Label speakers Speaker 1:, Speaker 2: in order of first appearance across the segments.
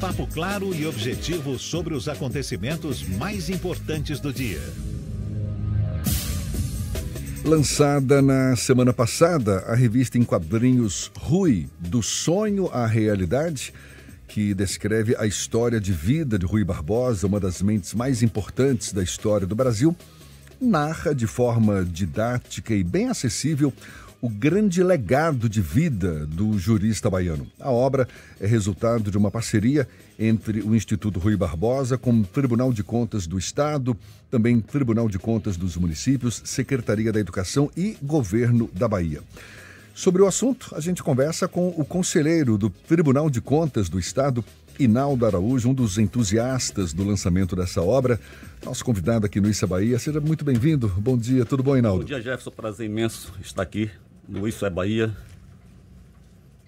Speaker 1: papo claro e objetivo sobre os acontecimentos mais importantes do dia.
Speaker 2: Lançada na semana passada, a revista em quadrinhos Rui, do sonho à realidade, que descreve a história de vida de Rui Barbosa, uma das mentes mais importantes da história do Brasil, narra de forma didática e bem acessível o grande legado de vida do jurista baiano. A obra é resultado de uma parceria entre o Instituto Rui Barbosa com o Tribunal de Contas do Estado, também Tribunal de Contas dos Municípios, Secretaria da Educação e Governo da Bahia. Sobre o assunto, a gente conversa com o conselheiro do Tribunal de Contas do Estado, Inaldo Araújo, um dos entusiastas do lançamento dessa obra. Nosso convidado aqui no Isso é Bahia. Seja muito bem-vindo. Bom dia, tudo bom, Inaldo?
Speaker 3: Bom dia, Jefferson. Prazer imenso estar aqui no Isso é Bahia.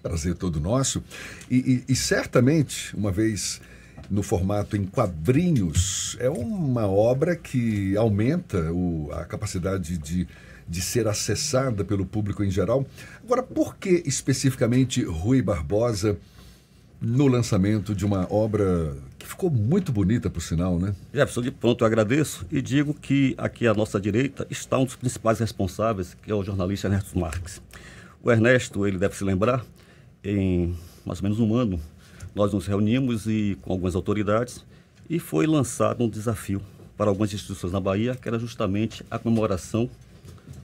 Speaker 2: Prazer todo nosso. E certamente, uma vez no formato em quadrinhos, é uma obra que aumenta a capacidade de ser acessada pelo público em geral. Agora, por que especificamente Rui Barbosa no lançamento de uma obra que ficou muito bonita, por sinal, né?
Speaker 3: Jefferson, de pronto eu agradeço e digo que aqui à nossa direita está um dos principais responsáveis, que é o jornalista Ernesto Marques. O Ernesto, ele deve se lembrar, em mais ou menos um ano, nós nos reunimos com algumas autoridades e foi lançado um desafio para algumas instituições na Bahia, que era justamente a comemoração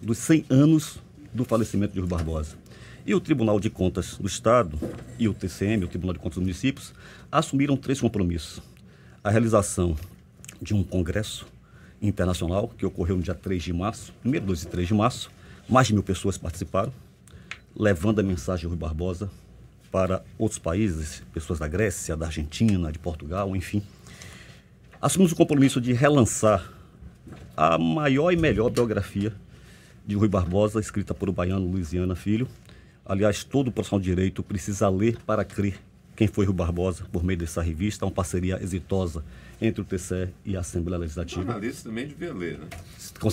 Speaker 3: dos 100 anos do falecimento de Rui Barbosa. E o Tribunal de Contas do Estado e o TCM, o Tribunal de Contas dos Municípios, assumiram 3 compromissos. A realização de um congresso internacional, que ocorreu no dia 3 de março, 1º, 2 e 3 de março, mais de 1.000 pessoas participaram, levando a mensagem de Rui Barbosa para outros países, pessoas da Grécia, da Argentina, de Portugal, enfim. Assumimos o compromisso de relançar a maior e melhor biografia de Rui Barbosa, escrita por o baiano Luiziana Filho. Aliás, todo profissional de direito precisa ler para crer quem foi Rui Barbosa por meio dessa revista, uma parceria exitosa entre o TCE e a Assembleia Legislativa.
Speaker 4: O jornalista também devia ler, né?
Speaker 3: Com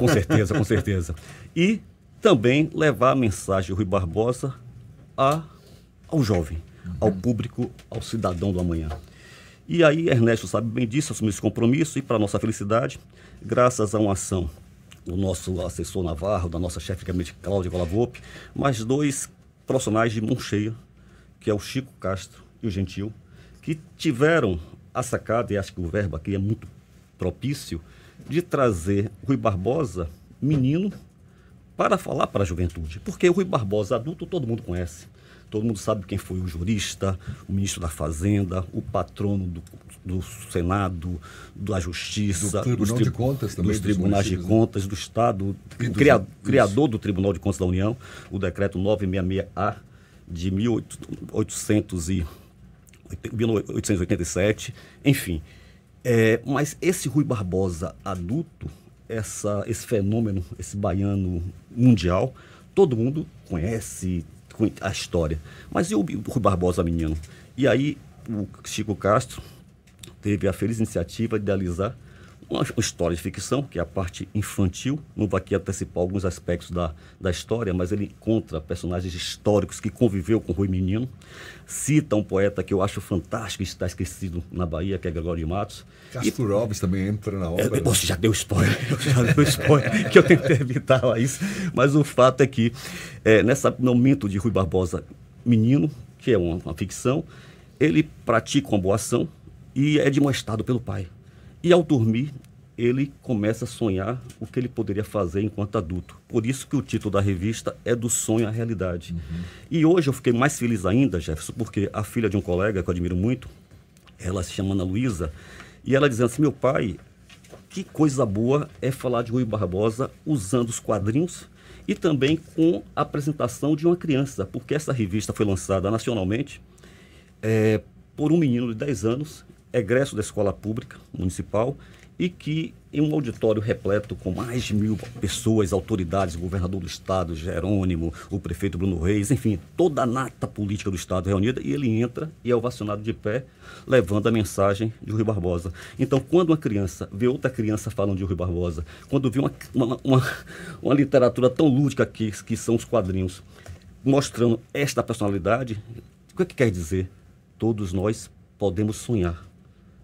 Speaker 3: certeza, com certeza. E também levar a mensagem de Rui Barbosa ao jovem, ao público, ao cidadão do amanhã. E aí, Ernesto sabe bem disso, assumiu esse compromisso e, para nossa felicidade, graças a uma ação do nosso assessor Navarro, da nossa chefe de gabinete Cláudia Volavope, mais 2 profissionais de mão cheia, que é o Chico Castro e o Gentil, que tiveram a sacada, e acho que o verbo aqui é muito propício, de trazer Rui Barbosa, menino, para falar para a juventude. Porque o Rui Barbosa, adulto, todo mundo conhece. Todo mundo sabe quem foi o jurista, o ministro da Fazenda, o patrono do Senado, da Justiça,
Speaker 2: do Tribunal de Contas também,
Speaker 3: dos Tribunais de Contas, do Estado, criador do Tribunal de Contas da União, o decreto 966-A de 1887, enfim. Mas esse Rui Barbosa adulto, esse fenômeno, esse baiano mundial, todo mundo conhece a história. Mas e o Rui Barbosa menino? E aí o Chico Castro teve a feliz iniciativa de idealizar uma história de ficção, que é a parte infantil. Não vou aqui antecipar alguns aspectos da história, mas ele encontra personagens históricos que conviveu com o Rui menino. Cita um poeta que eu acho fantástico, que está esquecido na Bahia, que é Gregório de Matos.
Speaker 2: Castro Alves também entra na obra.
Speaker 3: Você já deu spoiler, que eu tentei evitar isso. Mas o fato é que, nesse momento de Rui Barbosa menino, que é uma ficção, ele pratica uma boa ação e é demonstrado pelo pai. E ao dormir, ele começa a sonhar o que ele poderia fazer enquanto adulto. Por isso que o título da revista é Do Sonho à Realidade. E hoje eu fiquei mais feliz ainda, Jefferson, porque a filha de um colega que eu admiro muito, ela se chama Ana Luísa, e ela dizendo assim: meu pai, que coisa boa é falar de Rui Barbosa usando os quadrinhos e também com a apresentação de uma criança, porque essa revista foi lançada nacionalmente por um menino de 10 anos, egresso da escola pública municipal, e que em um auditório repleto com mais de 1.000 pessoas, autoridades, o governador do estado, Jerônimo, o prefeito Bruno Reis, enfim, toda a nata política do estado reunida, e ele entra e é ovacionado de pé, levando a mensagem de Rui Barbosa. Então, quando uma criança vê outra criança falando de Rui Barbosa, quando vê uma literatura tão lúdica que são os quadrinhos, mostrando esta personalidade, o que quer dizer? Todos nós podemos sonhar.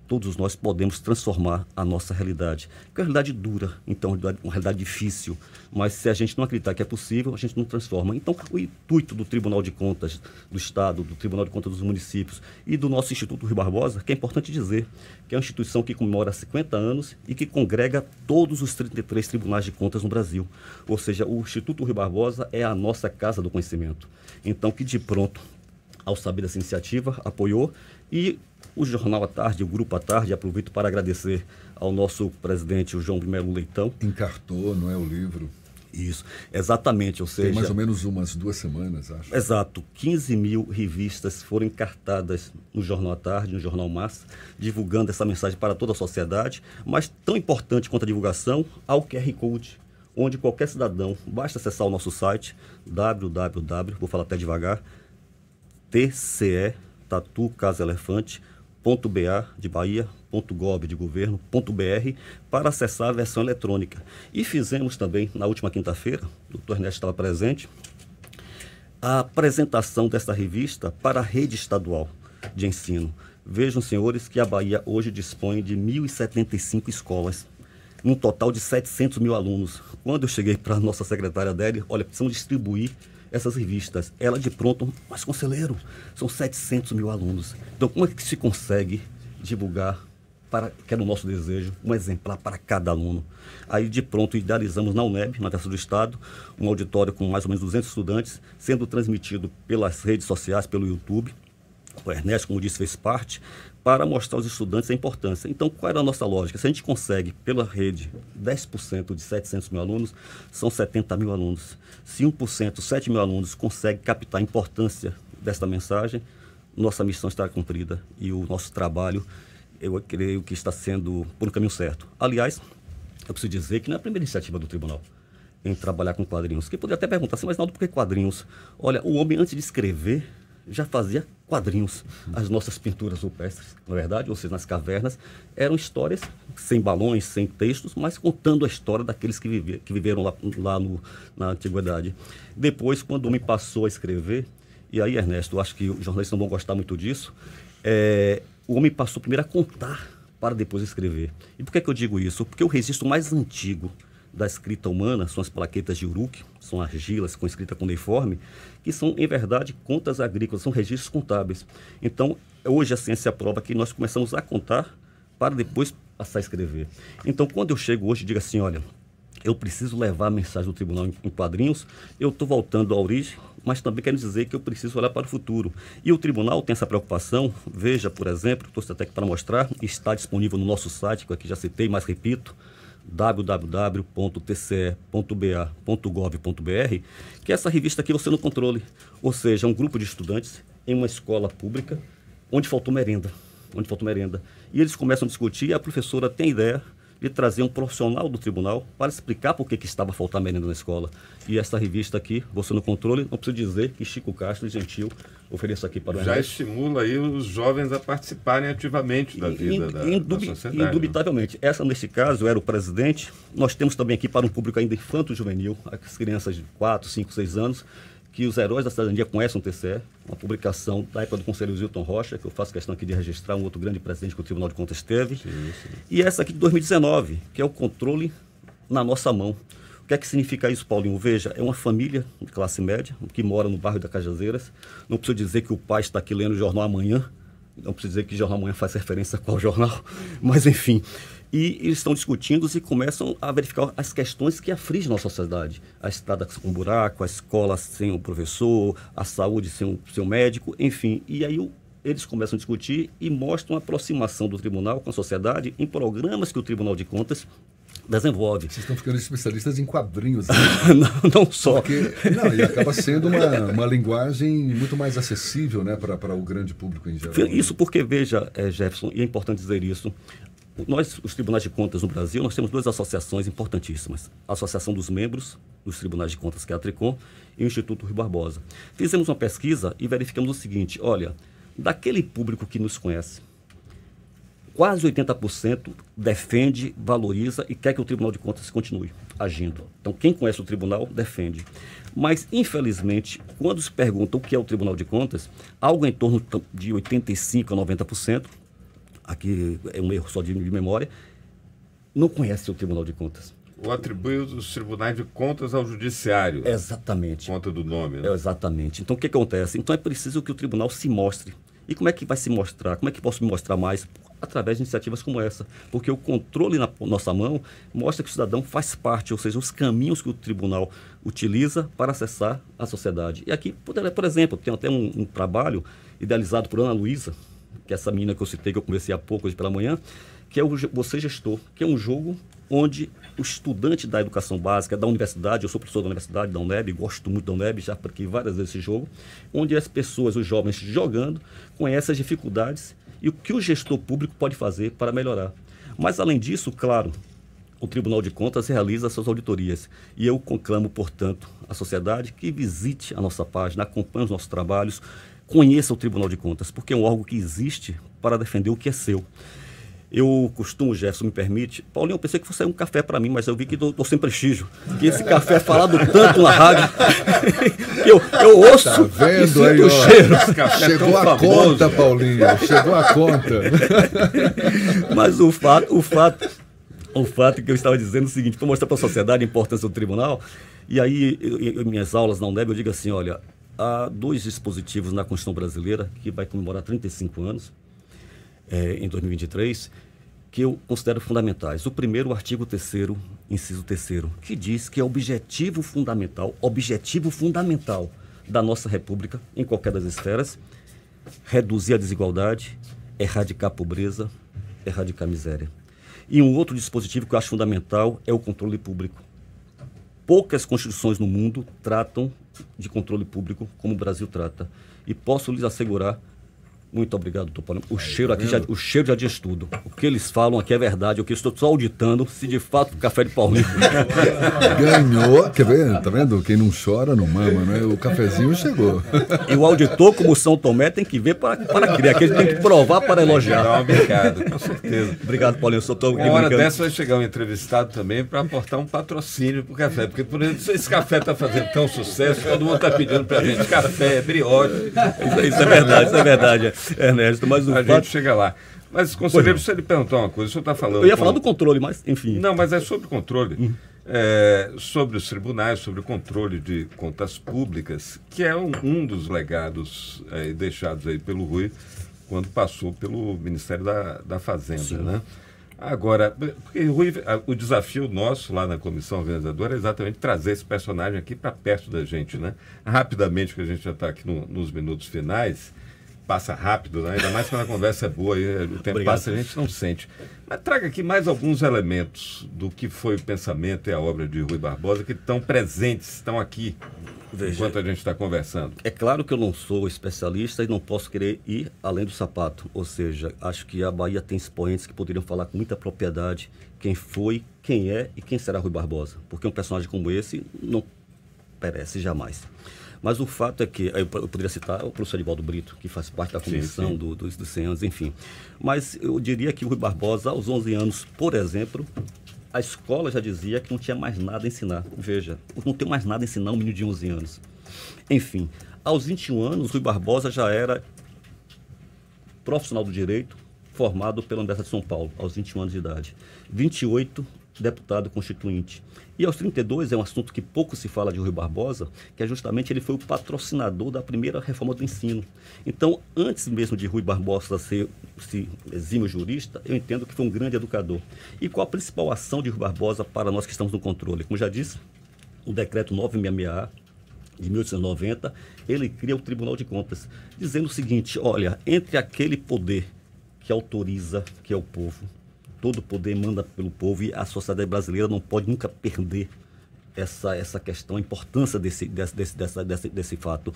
Speaker 3: Todos nós podemos transformar a nossa realidade. Que é uma realidade dura, então, uma realidade difícil. Mas se a gente não acreditar que é possível, a gente não transforma. Então, o intuito do Tribunal de Contas do Estado, do Tribunal de Contas dos Municípios e do nosso Instituto Rui Barbosa, que é importante dizer, que é uma instituição que comemora 50 anos e que congrega todos os 33 tribunais de contas no Brasil. Ou seja, o Instituto Rui Barbosa é a nossa casa do conhecimento. Então, que de pronto, ao saber dessa iniciativa, apoiou. E o Jornal à Tarde, o Grupo à Tarde, aproveito para agradecer ao nosso presidente, o João Melo Leitão.
Speaker 2: Encartou, não é, o livro?
Speaker 3: Isso, exatamente, ou seja...
Speaker 2: Tem mais ou menos umas 2 semanas, acho.
Speaker 3: Exato, 15 mil revistas foram encartadas no Jornal à Tarde, no Jornal Massa, divulgando essa mensagem para toda a sociedade, mas tão importante quanto a divulgação, ao QR Code, onde qualquer cidadão, basta acessar o nosso site, vou falar até devagar, TCE, Tatu Casa Elefante, .ba de Bahia, .gov de governo, .br, para acessar a versão eletrônica. E fizemos também, na última quinta-feira, o Dr. Ernesto estava presente, a apresentação dessa revista para a rede estadual de ensino. Vejam, senhores, que a Bahia hoje dispõe de 1.075 escolas, um total de 700 mil alunos. Quando eu cheguei para a nossa secretária Adélia, olha, precisamos distribuir essas revistas. Ela de pronto, mas conselheiro, são 700 mil alunos. Então, como é que se consegue divulgar, que era o nosso desejo, um exemplar para cada aluno? Aí, de pronto, idealizamos na UNEB, na Universidade do Estado, um auditório com mais ou menos 200 estudantes, sendo transmitido pelas redes sociais, pelo YouTube. O Ernesto, como disse, fez parte, para mostrar aos estudantes a importância. Então, qual era a nossa lógica? Se a gente consegue, pela rede, 10% de 700 mil alunos, são 70 mil alunos. Se 1%, 7 mil alunos, consegue captar a importância desta mensagem, nossa missão está cumprida e o nosso trabalho, eu creio que está sendo por um caminho certo. Aliás, eu preciso dizer que não é a primeira iniciativa do tribunal em trabalhar com quadrinhos. Quem poderia até perguntar assim, mas Naldo, por que quadrinhos? Olha, o homem, antes de escrever, já fazia quadrinhos. As nossas pinturas rupestres, na verdade, ou seja, nas cavernas, eram histórias sem balões, sem textos, mas contando a história daqueles que viveram lá na antiguidade. Depois, quando o homem passou a escrever, e aí, Ernesto, eu acho que os jornalistas não vão gostar muito disso, o homem passou primeiro a contar para depois escrever. E por que eu digo isso? Porque o registro mais antigo da escrita humana são as plaquetas de Uruk, são argilas com escrita cuneiforme, que são, em verdade, contas agrícolas, são registros contábeis. Então, hoje a ciência prova que nós começamos a contar para depois passar a escrever. Então, quando eu chego hoje e digo assim, olha, eu preciso levar a mensagem do tribunal em quadrinhos, eu estou voltando à origem, mas também quero dizer que eu preciso olhar para o futuro. E o tribunal tem essa preocupação, veja, por exemplo, estou até aqui para mostrar, está disponível no nosso site, que eu aqui já citei, mas repito, www.tce.ba.gov.br, que é essa revista aqui você no controle, ou seja, um grupo de estudantes em uma escola pública onde faltou merenda, e eles começam a discutir e a professora tem ideia de trazer um profissional do tribunal para explicar por que estava faltando merenda na escola. E essa revista aqui, você no controle, não preciso dizer que Chico Castro, gentil, ofereço aqui para o
Speaker 4: já estimula aí os jovens a participarem ativamente da vida da sociedade.
Speaker 3: Indubitavelmente. Essa, nesse caso, era o presidente. Nós temos também aqui para um público ainda infanto-juvenil, as crianças de 4, 5, 6 anos, que os heróis da cidadania conhecem o TCE, uma publicação da época do conselheiro Zilton Rocha, que eu faço questão aqui de registrar, um outro grande presidente que o Tribunal de Contas teve. Sim. E essa aqui de 2019, que é o controle na nossa mão. O que é que significa isso, Paulinho? Veja, é uma família de classe média que mora no bairro da Cajazeiras. Não preciso dizer que o pai está aqui lendo o Jornal Amanhã, não preciso dizer que o Jornal Amanhã faz referência a qual jornal, mas enfim. E eles estão discutindo e começam a verificar as questões que afligem nossa sociedade. A estrada com buraco, a escola sem o professor, a saúde sem o médico, enfim. E aí eles começam a discutir e mostram a aproximação do tribunal com a sociedade em programas que o Tribunal de Contas desenvolve.
Speaker 2: Vocês estão ficando especialistas em quadrinhos. Né?
Speaker 3: não só.
Speaker 2: E acaba sendo uma linguagem muito mais acessível, né, para o grande público em geral.
Speaker 3: Isso porque, veja, Jefferson, e é importante dizer isso, nós, os tribunais de contas no Brasil, nós temos 2 associações importantíssimas. A Associação dos Membros dos Tribunais de Contas, que é a Tricom, e o Instituto Rui Barbosa. Fizemos uma pesquisa e verificamos o seguinte, olha, daquele público que nos conhece, quase 80% defende, valoriza e quer que o Tribunal de Contas continue agindo. Então, quem conhece o tribunal, defende. Mas, infelizmente, quando se pergunta o que é o Tribunal de Contas, algo em torno de 85% a 90%, aqui é um erro só de memória, não conhece o Tribunal de Contas.
Speaker 4: Ou atribui os tribunais de contas ao judiciário.
Speaker 3: Exatamente.
Speaker 4: Conta do nome, né?
Speaker 3: Exatamente. Então, o que acontece? Então, é preciso que o tribunal se mostre. E como é que vai se mostrar? Como é que posso me mostrar mais? Através de iniciativas como essa. Porque o controle na nossa mão mostra que o cidadão faz parte, ou seja, os caminhos que o tribunal utiliza para acessar a sociedade. E aqui, por exemplo, tem até um trabalho idealizado por Ana Luísa, que é essa menina que eu citei, que eu conversei há pouco, hoje pela manhã, que é o Você Gestor, que é um jogo onde o estudante da educação básica, da universidade, eu sou professor da universidade, da UNEB, gosto muito da UNEB, já pratiquei várias vezes esse jogo, onde as pessoas, os jovens jogando, conhecem as dificuldades e o que o gestor público pode fazer para melhorar. Mas, além disso, claro, o Tribunal de Contas realiza suas auditorias. E eu conclamo, portanto, a sociedade que visite a nossa página, acompanhe os nossos trabalhos, conheça o Tribunal de Contas, porque é um órgão que existe para defender o que é seu. Eu costumo, Jefferson, me permite, Paulinho, eu pensei que fosse um café para mim, mas eu vi que estou sem prestígio. Que esse café é falado tanto na rádio, eu ouço
Speaker 2: tá vendo
Speaker 3: e
Speaker 2: aí,
Speaker 3: sinto o
Speaker 2: ó,
Speaker 3: cheiro.
Speaker 2: Chegou a conta, Paulinho, chegou a conta.
Speaker 3: Mas o fato que eu estava dizendo é o seguinte, para mostrar para a sociedade a importância do tribunal, e aí, em minhas aulas na UNEB, eu digo assim, olha, há 2 dispositivos na Constituição Brasileira, que vai comemorar 35 anos, em 2023, que eu considero fundamentais. O primeiro, o artigo 3º, inciso 3º, que diz que é objetivo fundamental da nossa República, em qualquer das esferas, reduzir a desigualdade, erradicar a pobreza, erradicar a miséria. E um outro dispositivo que eu acho fundamental é o controle público. Poucas constituições no mundo tratam de controle público como o Brasil trata. E posso lhes assegurar, muito obrigado, doutor Paulo, o cheiro já diz tudo. O que eles falam aqui é verdade, o que eu estou só auditando se de fato o café de Paulinho.
Speaker 2: Ganhou, quer ver? Tá vendo? Quem não chora não mama, né? O cafezinho chegou.
Speaker 3: E o auditor, como São Tomé, tem que ver para criar, que ele tem que provar para elogiar.
Speaker 4: Obrigado, com certeza.
Speaker 3: Obrigado, Paulinho. Eu só estou
Speaker 4: Uma hora dessa vai chegar um entrevistado também para aportar um patrocínio para o café, porque por exemplo, esse café está fazendo tão sucesso, todo mundo está pedindo para a gente café, brioche.
Speaker 3: Isso é verdade. Ernesto, mas
Speaker 4: gente chega lá. Mas, conselheiro, se ele perguntar uma coisa, o senhor está falando...
Speaker 3: Eu ia falar do controle, mas, enfim...
Speaker 4: Não, mas é sobre o controle. Sobre os tribunais, sobre o controle de contas públicas, que é um dos legados deixados aí pelo Rui, quando passou pelo Ministério da Fazenda, sim, né? Agora, porque, Rui, o desafio nosso lá na comissão organizadora é exatamente trazer esse personagem aqui para perto da gente, né? Rapidamente, que a gente já está aqui nos minutos finais... Passa rápido, né? Ainda mais quando a conversa é boa e o tempo Obrigado. Passa, a gente não sente. Mas traga aqui mais alguns elementos do que foi o pensamento e a obra de Rui Barbosa, que estão presentes, estão aqui, enquanto a gente está conversando. É
Speaker 3: claro que eu não sou especialista e não posso querer ir além do sapato. Ou seja, acho que a Bahia tem expoentes que poderiam falar com muita propriedade quem foi, quem é e quem será Rui Barbosa. Porque um personagem como esse não perece jamais. Mas o fato é que, eu poderia citar o professor Edivaldo Brito, que faz parte da comissão dos 100 anos, enfim. Mas eu diria que o Rui Barbosa, aos 11 anos, por exemplo, a escola já dizia que não tinha mais nada a ensinar. Veja, não tem mais nada a ensinar um menino de 11 anos. Enfim, aos 21 anos, Rui Barbosa já era profissional do direito, formado pela Universidade de São Paulo, aos 21 anos de idade. 28, deputado constituinte. E aos 32, é um assunto que pouco se fala de Rui Barbosa, que é justamente ele foi o patrocinador da primeira reforma do ensino. Então, antes mesmo de Rui Barbosa ser exímio jurista, eu entendo que foi um grande educador. E qual a principal ação de Rui Barbosa para nós que estamos no controle? Como já disse, o decreto 966A de 1890, ele cria o Tribunal de Contas, dizendo o seguinte, olha, entre aquele poder que autoriza, que é o povo, todo poder manda pelo povo e a sociedade brasileira não pode nunca perder essa questão, a importância desse fato.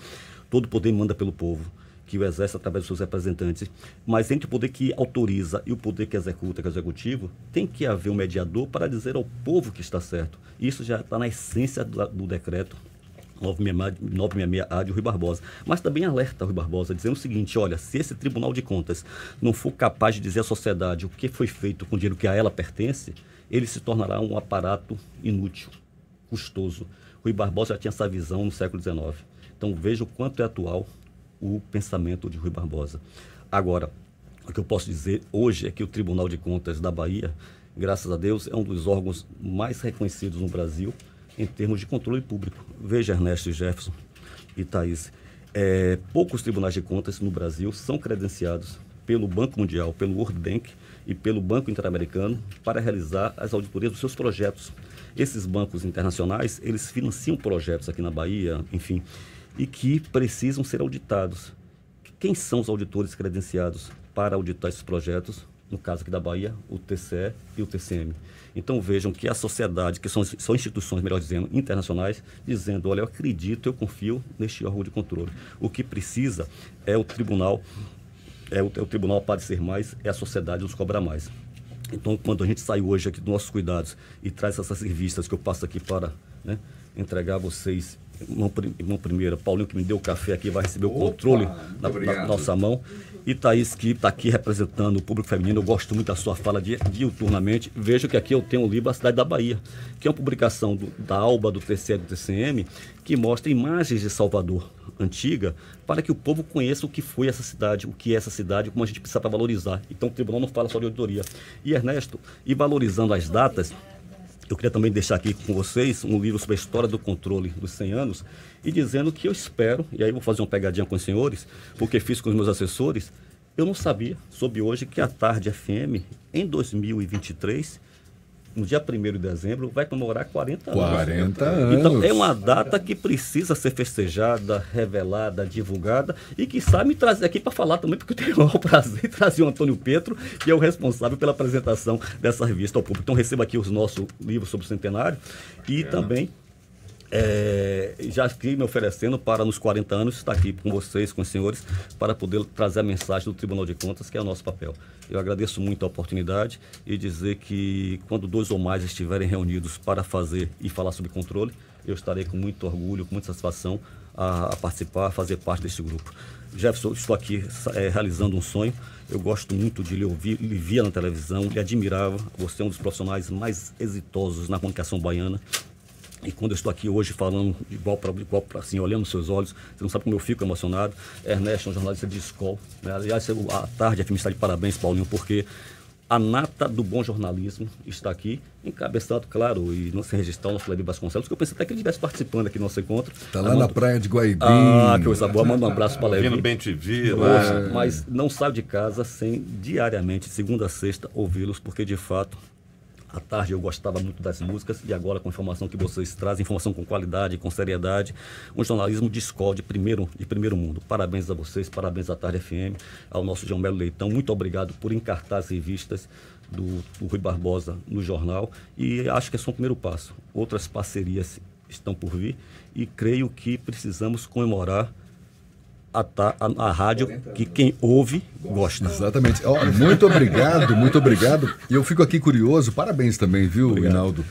Speaker 3: Todo poder manda pelo povo, que o exerce através dos seus representantes. Mas entre o poder que autoriza e o poder que executa, que é o executivo, tem que haver um mediador para dizer ao povo que está certo. Isso já está na essência do decreto 966A de Rui Barbosa. Mas também alerta Rui Barbosa, dizendo o seguinte: olha, se esse Tribunal de Contas não for capaz de dizer à sociedade o que foi feito com o dinheiro que a ela pertence, ele se tornará um aparato inútil, custoso. Rui Barbosa já tinha essa visão no século XIX. Então veja o quanto é atual o pensamento de Rui Barbosa. Agora, o que eu posso dizer hoje é que o Tribunal de Contas da Bahia, graças a Deus, é um dos órgãos mais reconhecidos no Brasil em termos de controle público. Veja, Ernesto, Jefferson e Thaís, poucos tribunais de contas no Brasil são credenciados pelo Banco Mundial, pelo World Bank e pelo Banco Interamericano para realizar as auditorias dos seus projetos. Esses bancos internacionais, eles financiam projetos aqui na Bahia, enfim, e que precisam ser auditados. Quem são os auditores credenciados para auditar esses projetos? No caso aqui da Bahia, o TCE e o TCM. Então vejam que a sociedade, que são instituições, melhor dizendo, internacionais, dizendo: olha, eu acredito, eu confio neste órgão de controle. O que precisa é o tribunal, o tribunal aparecer mais, é a sociedade nos cobrar mais. Então, quando a gente sai hoje aqui dos nossos cuidados e traz essas revistas que eu passo aqui para, né, entregar a vocês, mão primeira, Paulinho, que me deu o café aqui, vai receber o controle na nossa mão. E Thaís, que está aqui representando o público feminino, eu gosto muito da sua fala diuturnamente. Vejo que aqui eu tenho o livro A Cidade da Bahia, que é uma publicação da ALBA, do TCE e do TCM, que mostra imagens de Salvador antiga, para que o povo conheça o que foi essa cidade, o que é essa cidade, como a gente precisa para valorizar. Então o tribunal não fala só de auditoria. E Ernesto, e valorizando as datas, eu queria também deixar aqui com vocês um livro sobre a história do controle dos 100 anos e dizendo que eu espero, e aí vou fazer uma pegadinha com os senhores, porque fiz com os meus assessores, eu não sabia, soube hoje, que a Tarde FM, em 2023, no dia 1º de dezembro, vai comemorar 40 anos.
Speaker 2: 40 anos.
Speaker 3: Então, é uma data que precisa ser festejada, revelada, divulgada e que sabe me trazer aqui para falar também, porque eu tenho o prazer de trazer o Antônio Petro, que é o responsável pela apresentação dessa revista ao público. Então, receba aqui os nossos livros sobre o centenário e também já aqui me oferecendo para, nos 40 anos, estar aqui com vocês, com os senhores, para poder trazer a mensagem do Tribunal de Contas, que é o nosso papel. Eu agradeço muito a oportunidade e dizer que quando 2 ou mais estiverem reunidos para fazer e falar sobre controle, eu estarei com muito orgulho, com muita satisfação a participar, a fazer parte deste grupo. Jefferson, estou aqui realizando um sonho. Eu gosto muito de lhe ouvir, lhe via na televisão, lhe admirava. Você é um dos profissionais mais exitosos na comunicação baiana. E quando eu estou aqui hoje falando de igual para assim, olhando nos seus olhos, você não sabe como eu fico emocionado. Ernesto é um jornalista de escola, né? Aliás, a Tarde FM está de parabéns, Paulinho, porque a nata do bom jornalismo está aqui, encabeçado, claro, e não se registrar o nosso Levi Vasconcelos, que eu pensei até que ele estivesse participando aqui no nosso encontro.
Speaker 2: Está lá na praia de Guaibim.
Speaker 3: Ah, que coisa boa, manda um abraço para Levi.
Speaker 4: Vindo bem te vir,
Speaker 3: Mas não saio de casa sem, diariamente, segunda a sexta, ouvi-los, porque de fato, à tarde eu gostava muito das músicas e agora com a informação que vocês trazem, informação com qualidade, com seriedade, um jornalismo de escola de primeiro mundo. Parabéns a vocês, parabéns à Tarde FM, ao nosso João Melo Leitão, muito obrigado por encartar as revistas do Rui Barbosa no jornal e acho que é só um primeiro passo. Outras parcerias estão por vir e creio que precisamos comemorar a rádio que quem ouve gosta.
Speaker 2: Exatamente. Muito obrigado, muito obrigado. E eu fico aqui curioso, parabéns também, viu, Hinaldo,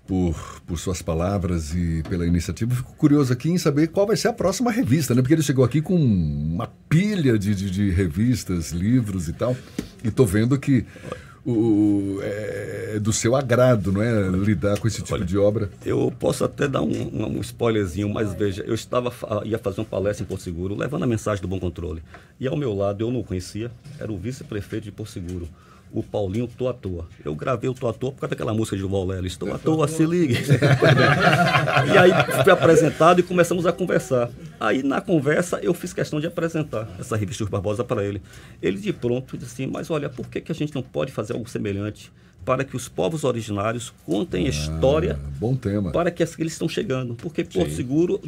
Speaker 2: por suas palavras e pela iniciativa. Eu fico curioso aqui em saber qual vai ser a próxima revista, né? Porque ele chegou aqui com uma pilha de revistas, livros e tal, e tô vendo que é do seu agrado, não é? Lidar com esse tipo de obra.
Speaker 3: Eu posso até dar um spoilerzinho, mas veja, eu ia fazer uma palestra em Porto Seguro, levando a mensagem do bom controle. E ao meu lado, eu não o conhecia, era o vice-prefeito de Porto Seguro, o Paulinho Tô à Toa. Eu gravei o Tô à Toa por causa daquela música de Duval Lelis, Estou à toa, se ligue. E aí fui apresentado e começamos a conversar. Aí na conversa eu fiz questão de apresentar essa revista Rui Barbosa para ele. Ele de pronto disse assim, mas olha, por que a gente não pode fazer algo semelhante para que os povos originários contem a história,
Speaker 2: bom tema,
Speaker 3: para que eles estão chegando? Porque Porto Seguro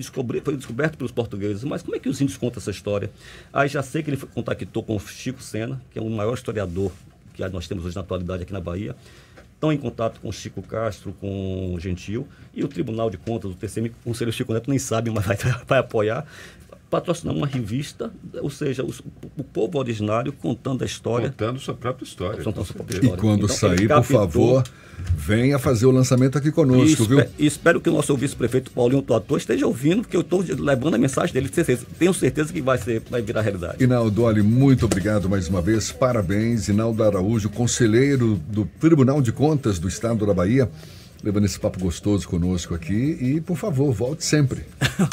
Speaker 3: foi descoberto pelos portugueses, mas como é que os índios contam essa história? Aí já sei que ele contactou com o Chico Sena, que é o maior historiador que nós temos hoje na atualidade aqui na Bahia, estão em contato com Chico Castro, com Gentil, e o Tribunal de Contas, o TCM, o Conselho Chico Neto nem sabe, mas vai apoiar. patrocinar uma revista, ou seja, o povo originário contando a história.
Speaker 4: Contando sua própria história.
Speaker 3: Contando sua própria
Speaker 2: E
Speaker 3: história.
Speaker 2: quando
Speaker 3: Então,
Speaker 2: sair,
Speaker 3: ele
Speaker 2: por
Speaker 3: captou.
Speaker 2: favor, venha fazer o lançamento aqui conosco, viu?
Speaker 3: E espero que o nosso vice-prefeito Paulinho Tuatô esteja ouvindo, porque eu estou levando a mensagem dele. Tenho certeza que vai virar realidade.
Speaker 2: Inaldo, olha, muito obrigado mais uma vez. Parabéns, Inaldo Araújo, conselheiro do Tribunal de Contas do Estado da Bahia, levando esse papo gostoso conosco aqui. E, por favor, volte sempre.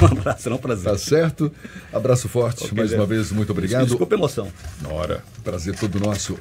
Speaker 3: Um abraço, será um prazer.
Speaker 2: Tá certo? Abraço forte.
Speaker 3: Ok,
Speaker 2: mais uma vez, muito obrigado.
Speaker 3: Desculpa a emoção.
Speaker 2: Ora, prazer todo nosso.